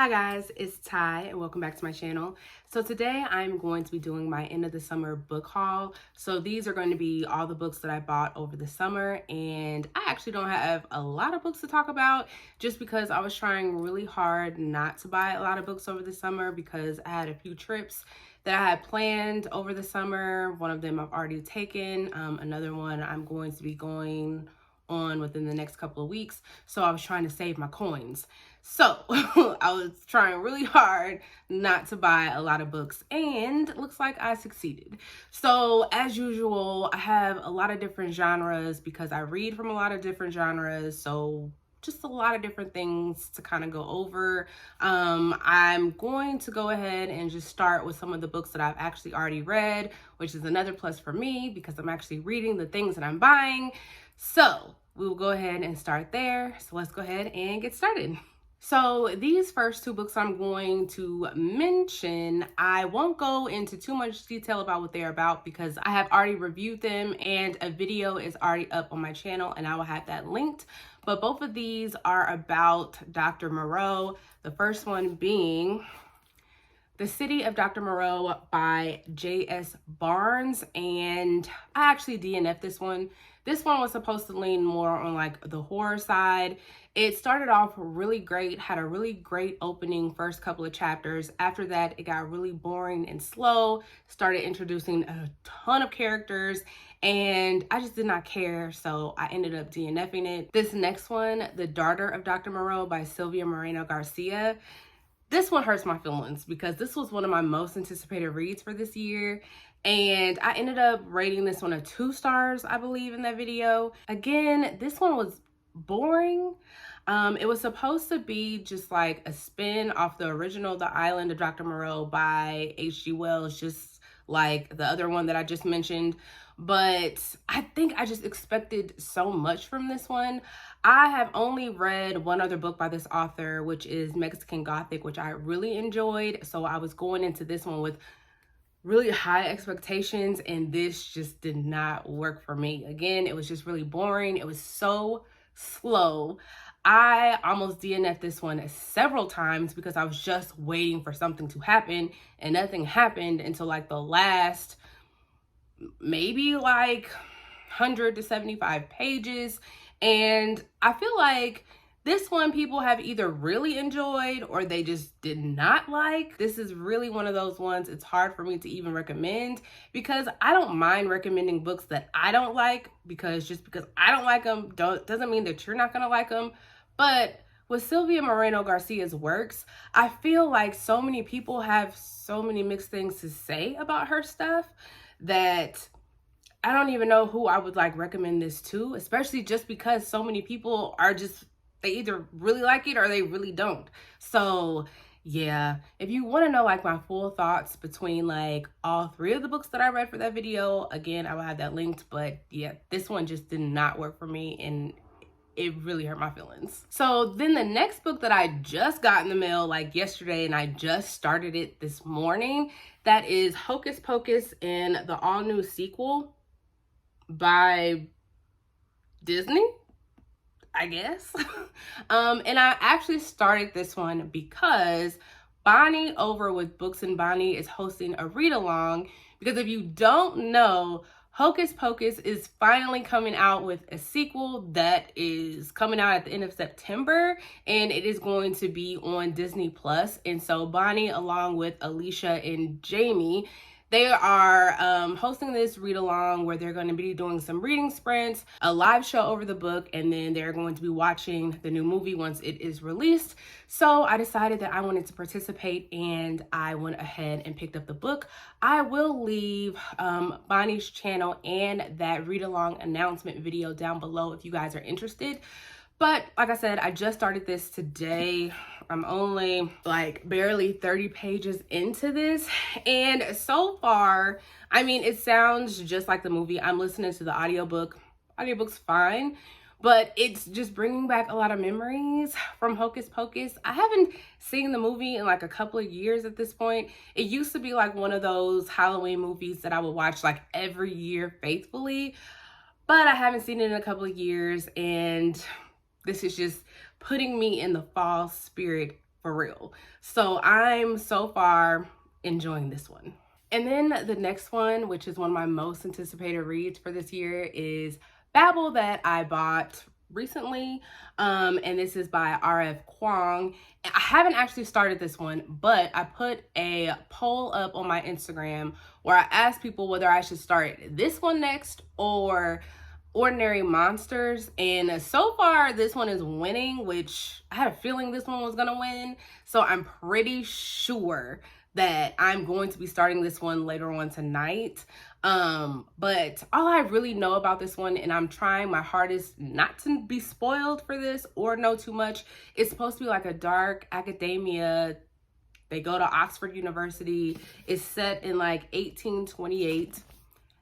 Hi guys, it's Ty and welcome back to my channel. So today I'm going to be doing my end of the summer book haul. So these are going to be all the books that I bought over the summer, and I actually don't have a lot of books to talk about just because I was trying really hard not to buy a lot of books over the summer because I had a few trips that I had planned over the summer. One of them I've already taken, another one I'm going to be going on within the next couple of weeks. So I was trying to save my coins. So I was trying really hard not to buy a lot of books, and it looks like I succeeded. So as usual, I have a lot of different genres because I read from a lot of different genres. So just a lot of different things to kind of go over. I'm going to go ahead and just start with some of the books that I've actually already read, which is another plus for me because I'm actually reading the things that I'm buying. So we will go ahead and start there. So let's go ahead and get started. So these first two books I'm going to mention, I won't go into too much detail about what they're about because I have already reviewed them and a video is already up on my channel and I will have that linked. But both of these are about Dr. Moreau. The first one being The City of Dr. Moreau by J.S. Barnes, and I actually DNF'd this one. This one was supposed to lean more on like the horror side. It started off really great, had a really great opening first couple of chapters. After that, it got really boring and slow, started introducing a ton of characters, and I just did not care, so I ended up DNFing it. This next one, The Daughter of Dr. Moreau by Sylvia Moreno Garcia. This one hurts my feelings because this was one of my most anticipated reads for this year. And I ended up rating this one a 2 stars, I believe, in that video. Again, this one was boring. It was supposed to be just like a spin off the original The Island of Dr. Moreau by H.G. Wells, just like the other one that I just mentioned. But I think I just expected so much from this one. I have only read one other book by this author, which is Mexican Gothic, which I really enjoyed. So I was going into this one with really high expectations, and this just did not work for me. Again, it was just really boring. It was so slow. I almost DNF'd this one several times because I was just waiting for something to happen, and nothing happened until like the last maybe like 100 to 75 pages. And I feel like this one people have either really enjoyed or they just did not like. This is really one of those ones it's hard for me to even recommend because I don't mind recommending books that I don't like, because just because I don't like them doesn't mean that you're not gonna like them. But with Sylvia Moreno Garcia's works, I feel like so many people have so many mixed things to say about her stuff that I don't even know who I would like recommend this to, especially just because so many people are just, they either really like it or they really don't. So yeah, if you want to know like my full thoughts between like all 3 of the books that I read for that video, again, I will have that linked. But yeah, this one just did not work for me and it really hurt my feelings. So then the next book that I just got in the mail like yesterday, and I just started it this morning, that is Hocus Pocus and the all new sequel by Disney, I guess. And I actually started this one because Bonnie over with Books and Bonnie is hosting a read-along, because if you don't know, Hocus Pocus is finally coming out with a sequel that is coming out at the end of September, and it is going to be on Disney Plus. And so Bonnie, along with Alicia and Jamie, they are hosting this read along where they're going to be doing some reading sprints, a live show over the book, and then they're going to be watching the new movie once it is released. So I decided that I wanted to participate, and I went ahead and picked up the book. I will leave Bonnie's channel and that read along announcement video down below if you guys are interested. But like I said, I just started this today. I'm only like barely 30 pages into this. And so far, I mean, it sounds just like the movie. I'm listening to the audiobook. Audiobook's fine, but it's just bringing back a lot of memories from Hocus Pocus. I haven't seen the movie in like a couple of years at this point. It used to be like one of those Halloween movies that I would watch like every year faithfully, but I haven't seen it in a couple of years, and this is just putting me in the fall spirit for real. So I'm so far enjoying this one. And then the next one, which is one of my most anticipated reads for this year, is Babel, that I bought recently. And this is by R.F. Kuang. I haven't actually started this one, but I put a poll up on my Instagram where I asked people whether I should start this one next or Ordinary Monsters, and so far this one is winning, which I had a feeling this one was gonna win, so I'm pretty sure that I'm going to be starting this one later on tonight. But all I really know about this one, and I'm trying my hardest not to be spoiled for this or know too much, it's supposed to be like a dark academia. They go to Oxford University. It's set in like 1828.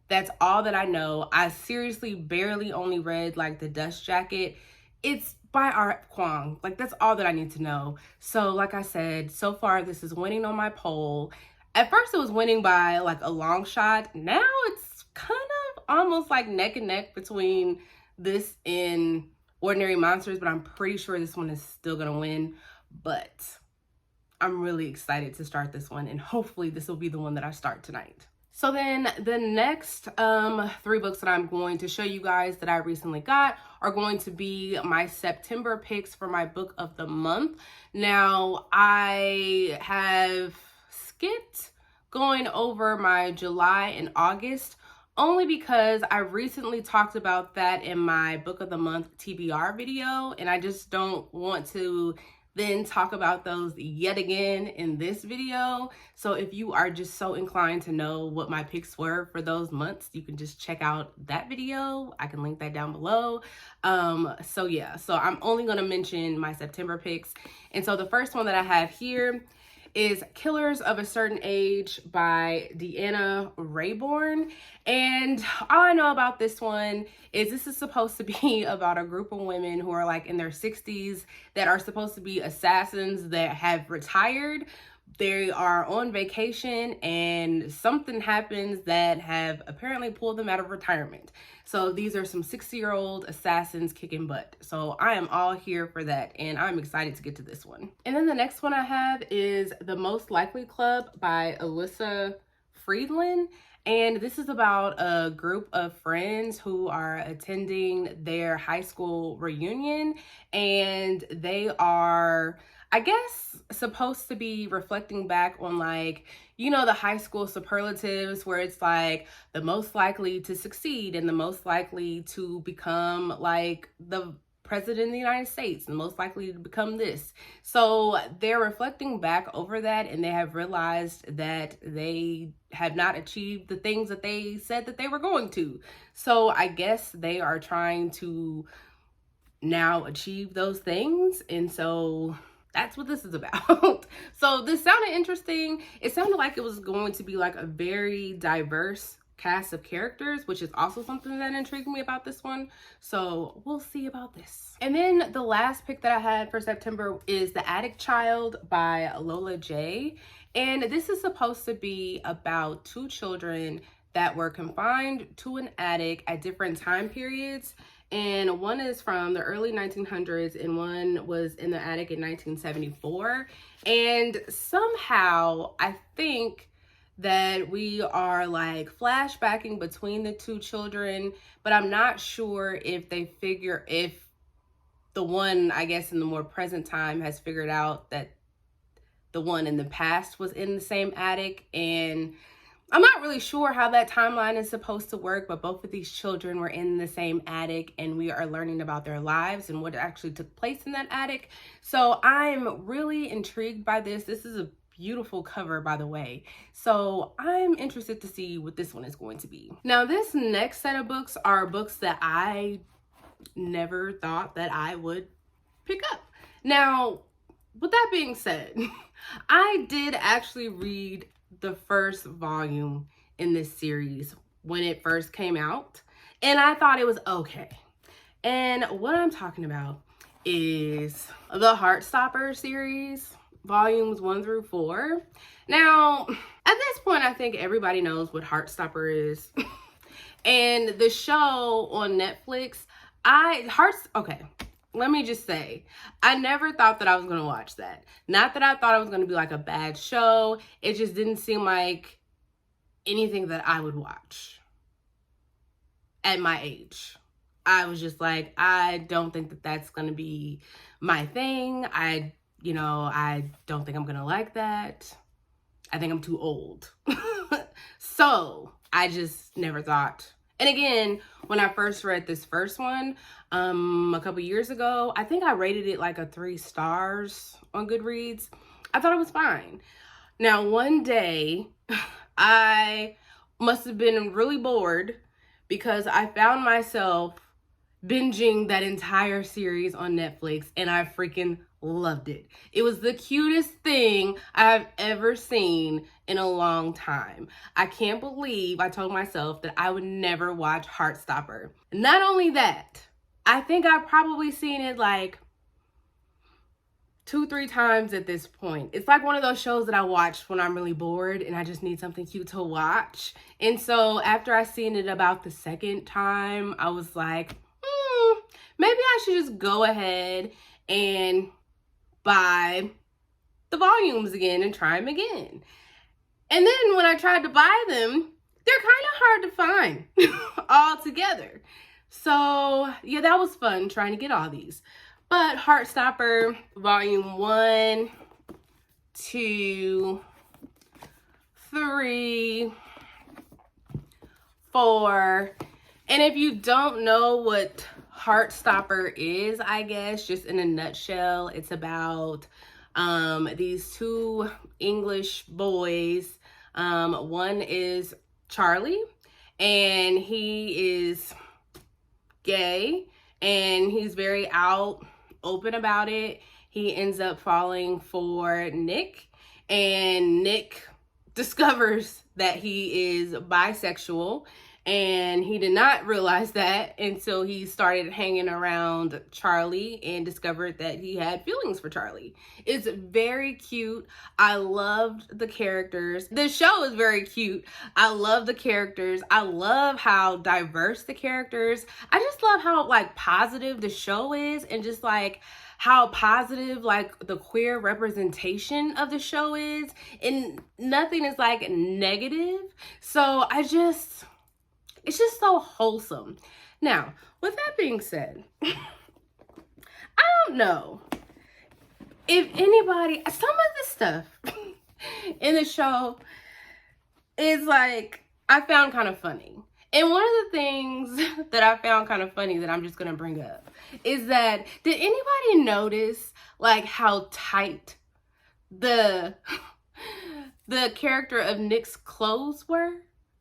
That's all that I know. I seriously barely only read like The Dust Jacket. It's by R.F. Kuang. Like, that's all that I need to know. So like I said, so far this is winning on my poll. At first it was winning by like a long shot. Now it's kind of almost like neck and neck between this and Ordinary Monsters, but I'm pretty sure this one is still gonna win. But I'm really excited to start this one, and hopefully this will be the one that I start tonight. So then the next 3 books that I'm going to show you guys that I recently got are going to be my September picks for my book of the month. Now, I have skipped going over my July and August only because I recently talked about that in my book of the month TBR video, and I just don't want to then talk about those yet again in this video. So if you are just so inclined to know what my picks were for those months, you can just check out that video. I can link that down below. So yeah, so I'm only gonna mention my September picks. And so the first one that I have here is Killers of a Certain Age by Deanna Raybourn. And all I know about this one is this is supposed to be about a group of women who are like in their 60s that are supposed to be assassins that have retired. They are on vacation and something happens that have apparently pulled them out of retirement. So these are some 60-year-old assassins kicking butt. So I am all here for that, and I'm excited to get to this one. And then the next one I have is The Most Likely Club by Alyssa Friedland. And this is about a group of friends who are attending their high school reunion, and they are, I guess, supposed to be reflecting back on, like, you know, the high school superlatives where it's like the most likely to succeed and the most likely to become like the president of the United States and most likely to become this. So they're reflecting back over that, and they have realized that they have not achieved the things that they said that they were going to. So I guess they are trying to now achieve those things. And so that's what this is about. So this sounded interesting. It sounded like it was going to be like a very diverse cast of characters, which is also something that intrigued me about this one. So we'll see about this. And then the last pick that I had for September is The Attic Child by Lola J. And this is supposed to be about 2 children that were confined to an attic at different time periods. And one is from the early 1900s and one was in the attic in 1974. And somehow I think that we are like flashbacking between the 2 children, but I'm not sure if if the one, I guess, in the more present time has figured out that the one in the past was in the same attic. And I'm not really sure how that timeline is supposed to work, but both of these children were in the same attic, and we are learning about their lives and what actually took place in that attic. So I'm really intrigued by this. This is a beautiful cover, by the way. So I'm interested to see what this one is going to be. Now, this next set of books are books that I never thought that I would pick up. Now, with that being said, I did actually read the first volume in this series when it first came out, and I thought it was okay. And what I'm talking about is the Heartstopper series, volumes 1 through 4. Now, at this point, I think everybody knows what Heartstopper is. And the show on Netflix, okay, let me just say, I never thought that I was going to watch that. Not that I thought it was going to be like a bad show. It just didn't seem like anything that I would watch at my age. I was just like, I don't think that that's going to be my thing. I don't think I'm going to like that. I think I'm too old. So I just never thought. And again, when I first read this first one, a couple years ago, I think I rated it like a 3 stars on Goodreads. I thought it was fine. Now, one day, I must have been really bored because I found myself binging that entire series on Netflix, and I freaking loved it. It was the cutest thing I've ever seen in a long time. I can't believe I told myself that I would never watch Heartstopper. Not only that, I think I've probably seen it like 2-3 times at this point. It's like one of those shows that I watch when I'm really bored and I just need something cute to watch. And so after I seen it about the second time, I was like, maybe I should just go ahead and buy the volumes again and try them again. And then when I tried to buy them, they're kind of hard to find all together. So yeah, that was fun trying to get all these. But Heartstopper volume 1, 2, 3, 4. And if you don't know what Heartstopper is, I guess, just in a nutshell, it's about these 2 English boys. One is Charlie, and he is gay, and he's very open about it. He ends up falling for Nick, and Nick discovers that he is bisexual. And he did not realize that until he started hanging around Charlie and discovered that he had feelings for Charlie. It's very cute. I loved the characters. The show is very cute. I love the characters. I love how diverse the characters. I just love how like positive the show is, and just like how positive like the queer representation of the show is, and nothing is like negative. So it's just so wholesome. Now, with that being said, I don't know if anybody, some of the stuff in the show is like, I found kind of funny. And one of the things that I found kind of funny that I'm just going to bring up is that, did anybody notice like how tight the character of Nick's clothes were?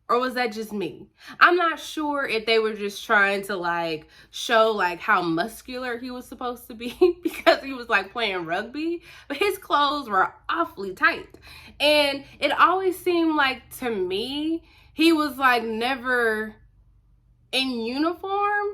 Or was that just me? I'm not sure if they were just trying to like show like how muscular he was supposed to be because he was like playing rugby, but his clothes were awfully tight. And it always seemed like to me, he was like never in uniform.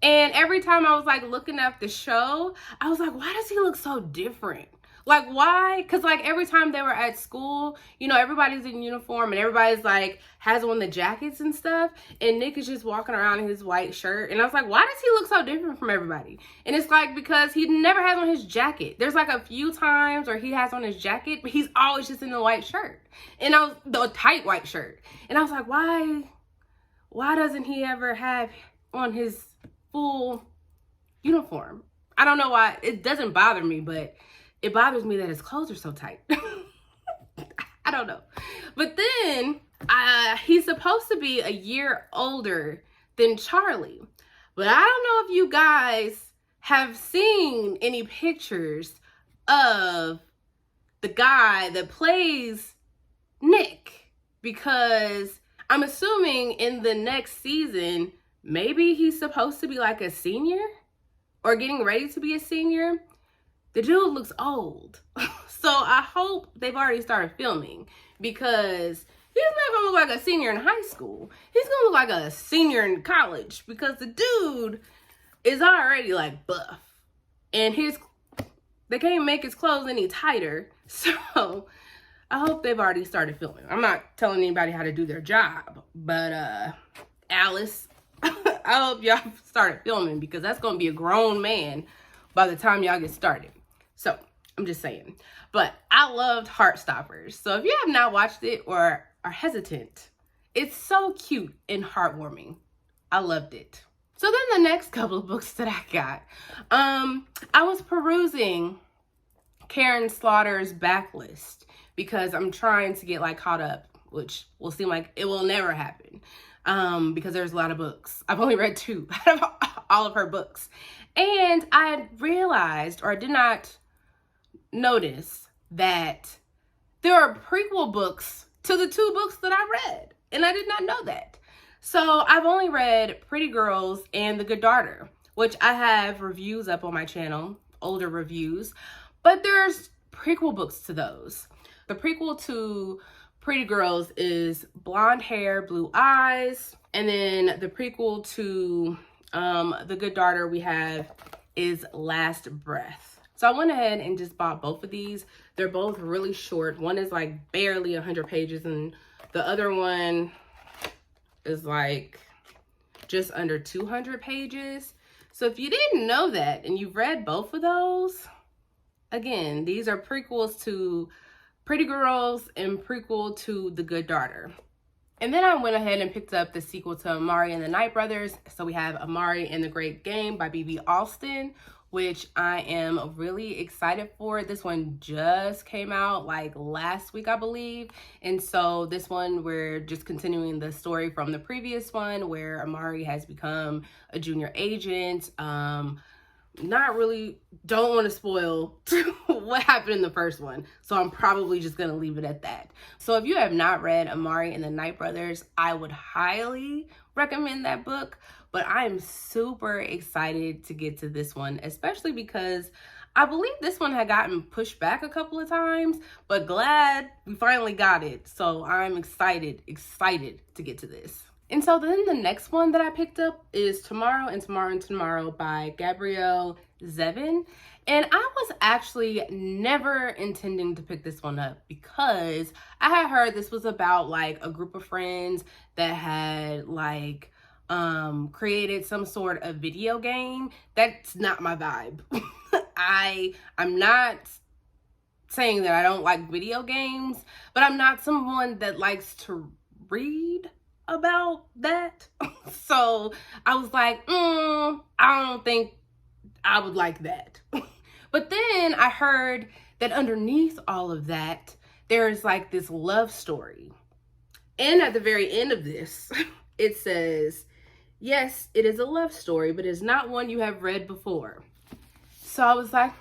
And every time I was like looking at the show, I was like, why does he look so different? Like, why? Because, like, every time they were at school, you know, everybody's in uniform and everybody's, like, has on the jackets and stuff. And Nick is just walking around in his white shirt. And I was like, why does he look so different from everybody? And it's, like, because he never has on his jacket. There's, like, a few times where he has on his jacket, but he's always just in the white shirt. And the tight white shirt. And I was like, why doesn't he ever have on his full uniform? I don't know why. It doesn't bother me, but it bothers me that his clothes are so tight. I don't know. But then he's supposed to be a year older than Charlie. But I don't know if you guys have seen any pictures of the guy that plays Nick, because I'm assuming in the next season, maybe he's supposed to be like a senior or getting ready to be a senior. The dude looks old. So I hope they've already started filming, because he's not gonna look like a senior in high school. He's gonna look like a senior in college, because the dude is already like buff. And they can't make his clothes any tighter. So I hope they've already started filming. I'm not telling anybody how to do their job, but Alice, I hope y'all started filming because that's going to be a grown man by the time y'all get started. So I'm just saying. But I loved Heartstoppers. So if you have not watched it or are hesitant, it's so cute and heartwarming. I loved it. So then the next couple of books that I got, I was perusing Karen Slaughter's backlist because I'm trying to get like caught up, which will seem like it will never happen because there's a lot of books. I've only read 2 out of all of her books. And I realized, or I did not notice, that there are prequel books to the 2 books that I read. And I did not know that. So I've only read Pretty Girls and The Good Daughter, which I have reviews up on my channel, older reviews. But there's prequel books to those. The prequel to Pretty Girls is Blonde Hair, Blue Eyes. And then the prequel to The Good Daughter we have is Last Breath. So I went ahead and just bought both of these. They're both really short. One is like barely 100 pages and the other one is like just under 200 pages. So if you didn't know that and you've read both of those, again, these are prequels to Pretty Girls and prequel to The Good Daughter. And then I went ahead and picked up the sequel to Amari and the Night Brothers. So we have Amari and the Great Game by B.B. Alston, which I am really excited for. This one just came out like last week, I believe. And so this one, we're just continuing the story from the previous one where Amari has become a junior agent. Not really, don't want to spoil what happened in the first one. So I'm probably just going to leave it at that. So if you have not read Amari and the Night Brothers, I would highly recommend that book. But I'm super excited to get to this one, especially because I believe this one had gotten pushed back a couple of times, but glad we finally got it. So I'm excited to get to this. And so then the next one that I picked up is Tomorrow and Tomorrow and Tomorrow by Gabrielle Zevin. And I was actually never intending to pick this one up because I had heard this was about like a group of friends that had like created some sort of video game. That's not my vibe. I'm not saying that I don't like video games, but I'm not someone that likes to read about that. So I was like, I don't think I would like that. But then I heard that underneath all of that, there's like this love story. And at the very end of this, it says, yes, it is a love story, but it's not one you have read before. So I was like,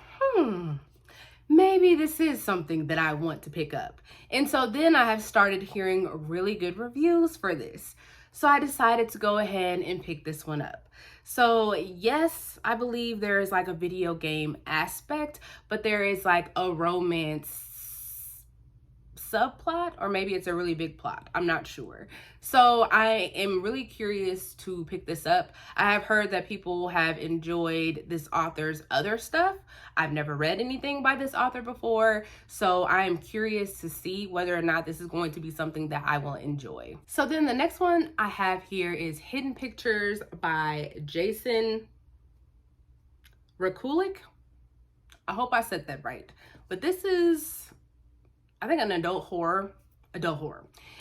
maybe this is something that I want to pick up. And so then I have started hearing really good reviews for this. So I decided to go ahead and pick this one up. So yes, I believe there is like a video game aspect, but there is like a romance subplot, or maybe it's a really big plot. I'm not sure. So I am really curious to pick this up. I have heard that people have enjoyed this author's other stuff. I've never read anything by this author before, so I am curious to see whether or not this is going to be something that I will enjoy. So then the next one I have here is Hidden Pictures by Jason Rakulik. I hope I said that right. But this is, I think, an adult horror.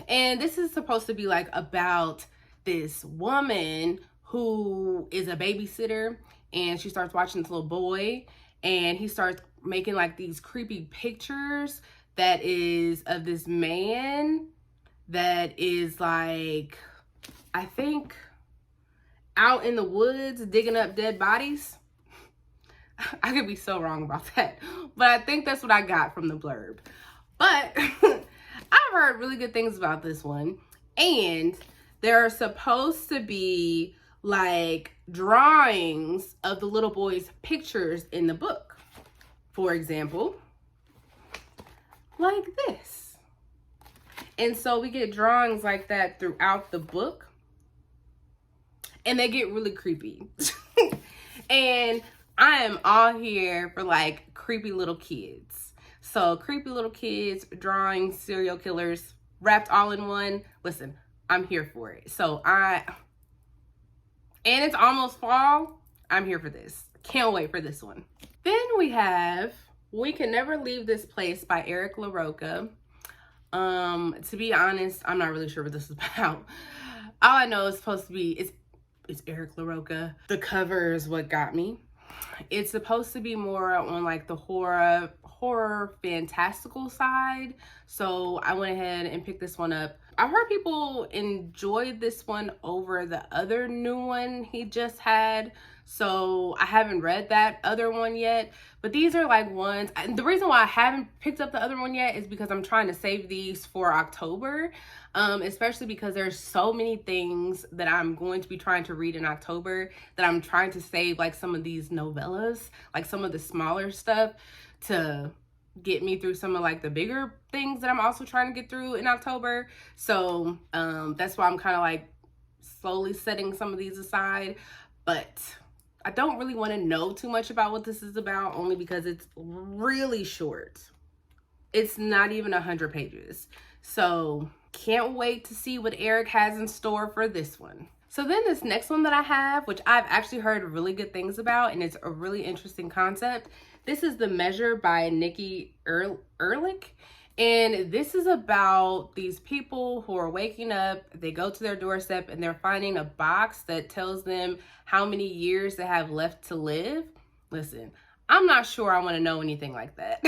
And this is supposed to be like about this woman who is a babysitter, and she starts watching this little boy, and he starts making like these creepy pictures that is of this man that is like, I think, out in the woods digging up dead bodies. I could be so wrong about that, but I think that's what I got from the blurb. But I've heard really good things about this one, and there are supposed to be like drawings of the little boy's pictures in the book. For example, like this. And so we get drawings like that throughout the book, and they get really creepy. And I am all here for like creepy little kids. So creepy little kids drawing serial killers wrapped all in one. Listen, I'm here for it. So and it's almost fall. I'm here for this. Can't wait for this one. Then we have We Can Never Leave This Place by Eric LaRocca. To be honest, I'm not really sure what this is about. All I know is supposed to be, it's Eric LaRocca. The cover is what got me. It's supposed to be more on like the horror fantastical side. So I went ahead and picked this one up. I've heard people enjoyed this one over the other new one he just had. So I haven't read that other one yet, but these are like ones. The reason why I haven't picked up the other one yet is because I'm trying to save these for October, especially because there's so many things that I'm going to be trying to read in October that I'm trying to save, like some of these novellas, like some of the smaller stuff, to get me through some of like the bigger things that I'm also trying to get through in October. So that's why I'm kind of like slowly setting some of these aside, but I don't really want to know too much about what this is about, only because it's really short. It's not even 100 pages. So can't wait to see what Eric has in store for this one. So then this next one that I have, which I've actually heard really good things about, and it's a really interesting concept. This is The Measure by Nikki Ehrlich. And this is about these people who are waking up, they go to their doorstep and they're finding a box that tells them how many years they have left to live. Listen, I'm not sure I want to know anything like that.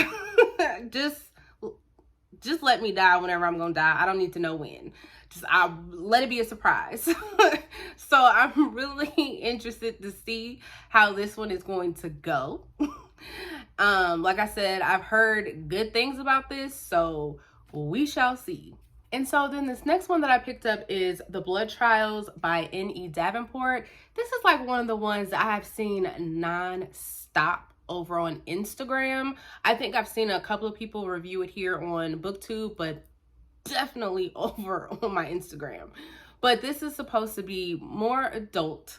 just let me die whenever I'm gonna die. I don't need to know when. I'll let it be a surprise. So I'm really interested to see how this one is going to go. Like I said, I've heard good things about this, so we shall see. And so then this next one that I picked up is The Blood Trials by N.E. Davenport. This is like one of the ones that I have seen non-stop over on Instagram. I think I've seen a couple of people review it here on BookTube, but definitely over on my Instagram. But this is supposed to be more adult.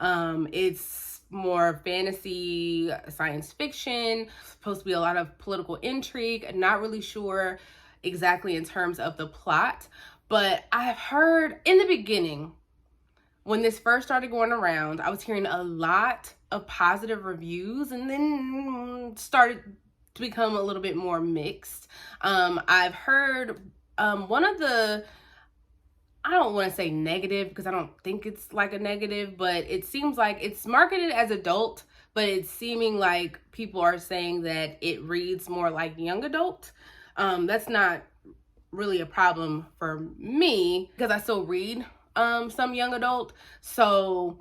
It's more fantasy, science fiction, supposed to be a lot of political intrigue. Not really sure exactly in terms of the plot, but I've heard in the beginning, when this first started going around, I was hearing a lot of positive reviews, and then started to become a little bit more mixed. I've heard one of the, I don't want to say negative because I don't think it's like a negative, but it seems like it's marketed as adult, but it's seeming like people are saying that it reads more like young adult. That's not really a problem for me because I still read some young adult. So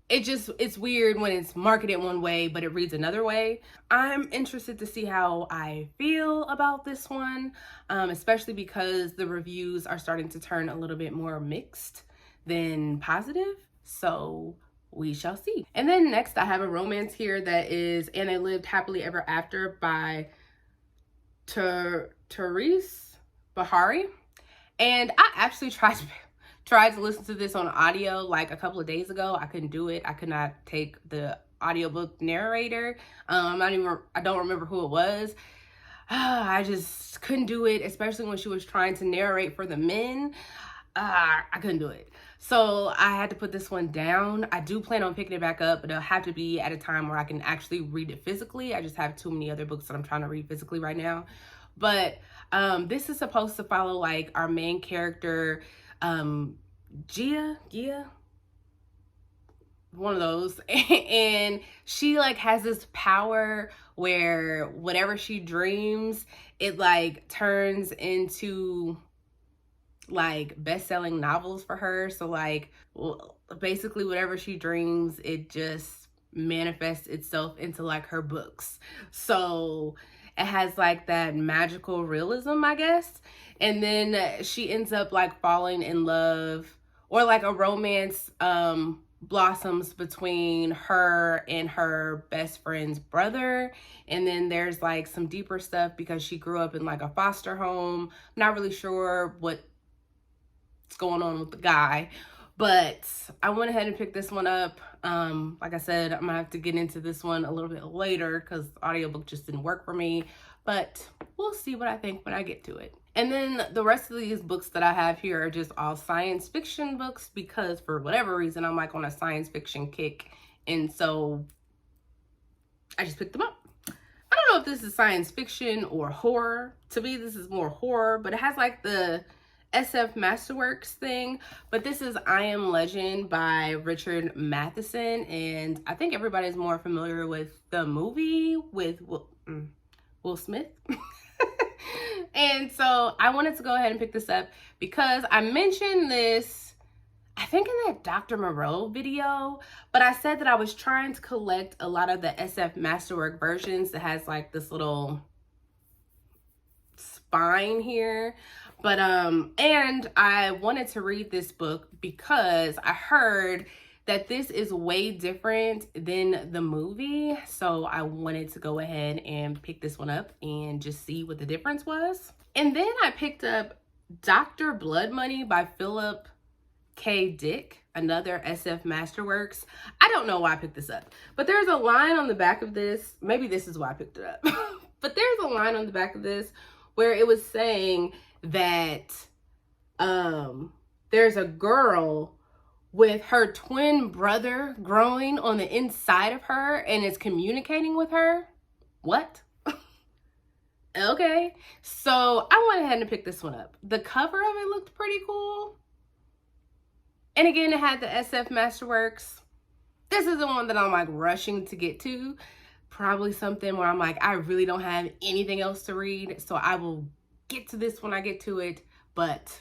it's weird when it's marketed one way, but it reads another way. I'm interested to see how I feel about this one, especially because the reviews are starting to turn a little bit more mixed than positive. So we shall see. And then next I have a romance here that is And They Lived Happily Ever After by Therese Bahari. And I actually tried to listen to this on audio like a couple of days ago. I couldn't do it. I could not take the audiobook narrator. I don't remember who it was. I just couldn't do it, especially when she was trying to narrate for the men. I couldn't do it. So I had to put this one down. I do plan on picking it back up, but it'll have to be at a time where I can actually read it physically. I just have too many other books that I'm trying to read physically right now. But this is supposed to follow like our main character, Gia, one of those, and she like has this power where whatever she dreams, it like turns into like best-selling novels for her. So like basically whatever she dreams, it just manifests itself into like her books. So it has like that magical realism, I guess. And then she ends up like falling in love, or like a romance blossoms between her and her best friend's brother. And then there's like some deeper stuff because she grew up in like a foster home. I'm not really sure what's going on with the guy, but I went ahead and picked this one up. Like I said, I'm gonna have to get into this one a little bit later because the audiobook just didn't work for me, but we'll see what I think when I get to it. And then the rest of these books that I have here are just all science fiction books because for whatever reason, I'm like on a science fiction kick. And so I just picked them up. I don't know if this is science fiction or horror. To me, this is more horror, but it has like the SF Masterworks thing. But this is I Am Legend by Richard Matheson. And I think everybody's more familiar with the movie with Will Smith. And so I wanted to go ahead and pick this up because I mentioned this, I think in that Dr. Moreau video, but I said that I was trying to collect a lot of the SF Masterwork versions that has like this little spine here. But, and I wanted to read this book because I heard that this is way different than the movie. So I wanted to go ahead and pick this one up and just see what the difference was. And then I picked up Dr. Blood Money by Philip K. Dick, another SF Masterworks. I don't know why I picked this up, but there's a line on the back of this. Maybe this is why I picked it up. But there's a line on the back of this where it was saying that there's a girl with her twin brother growing on the inside of her and is communicating with her. What? Okay. So I went ahead and picked this one up. The cover of it looked pretty cool. And again, it had the SF Masterworks. This is the one that I'm like rushing to get to. Probably something where I'm like, I really don't have anything else to read. So I will get to this when I get to it. But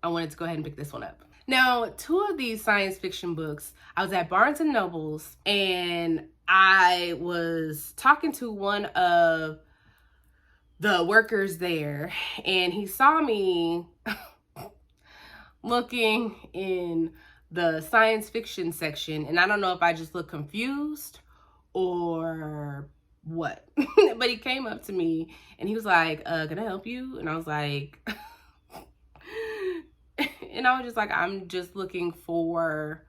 I wanted to go ahead and pick this one up. Now, two of these science fiction books, I was at Barnes and Noble's and I was talking to one of the workers there and he saw me looking in the science fiction section, and I don't know if I just look confused or what, but he came up to me and he was like, can I help you? And I was like, and I was just like, I'm just looking for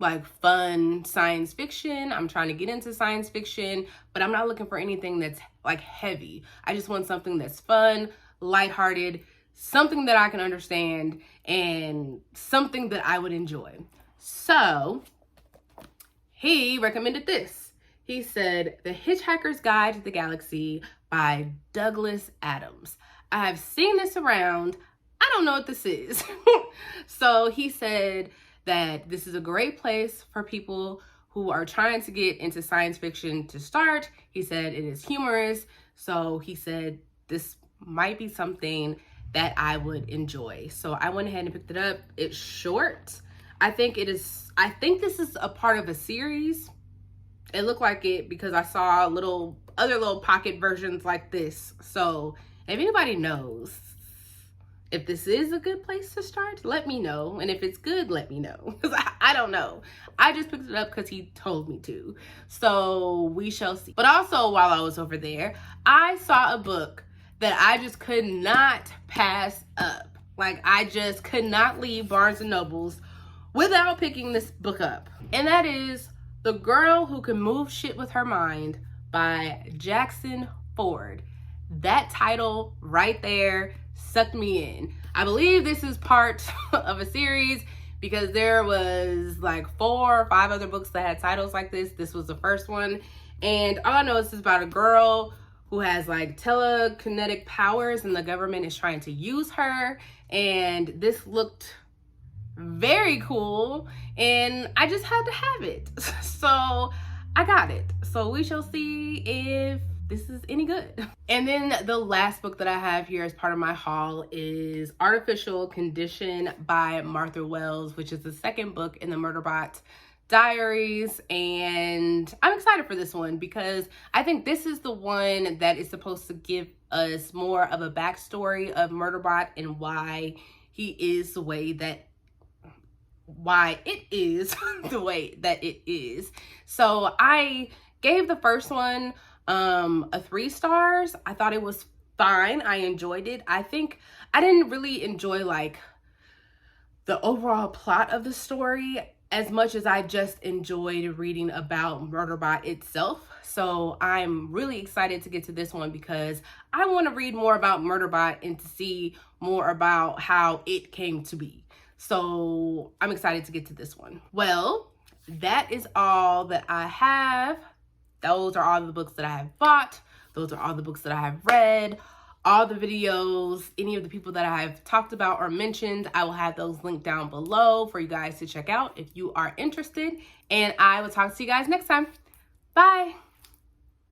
like fun science fiction. I'm trying to get into science fiction, but I'm not looking for anything that's like heavy. I just want something that's fun, lighthearted, something that I can understand, and something that I would enjoy. So he recommended this. He said, The Hitchhiker's Guide to the Galaxy by Douglas Adams. I have seen this around. I don't know what this is. So he said that this is a great place for people who are trying to get into science fiction to start. He said it is humorous. So he said this might be something that I would enjoy. So I went ahead and picked it up. It's short. I think this is a part of a series. It looked like it because I saw other little pocket versions like this. So if anybody knows if this is a good place to start, let me know. And if it's good, let me know. Because I don't know. I just picked it up because he told me to. So we shall see. But also while I was over there, I saw a book that I just could not pass up. Like I just could not leave Barnes and Noble's without picking this book up. And that is The Girl Who Can Move Shit With Her Mind by Jackson Ford. That title right there sucked me in. I believe this is part of a series because there was like 4 or 5 other books that had titles like this. This was the first one. And all I know is it's about a girl who has like telekinetic powers and the government is trying to use her. And this looked very cool and I just had to have it. So I got it. So we shall see if this is any good. And then the last book that I have here as part of my haul is Artificial Condition by Martha Wells, which is the second book in the Murderbot Diaries. And I'm excited for this one because I think this is the one that is supposed to give us more of a backstory of Murderbot and why he is the way that why it is the way that it is. So I gave the first one a 3 stars. I thought it was fine. I enjoyed it. I think I didn't really enjoy like the overall plot of the story as much as I just enjoyed reading about Murderbot itself. So I'm really excited to get to this one because I want to read more about Murderbot and to see more about how it came to be. So I'm excited to get to this one. Well, that is all that I have. Those are all the books that I have bought. Those are all the books that I have read. All the videos, any of the people that I have talked about or mentioned, I will have those linked down below for you guys to check out if you are interested. And I will talk to you guys next time. Bye.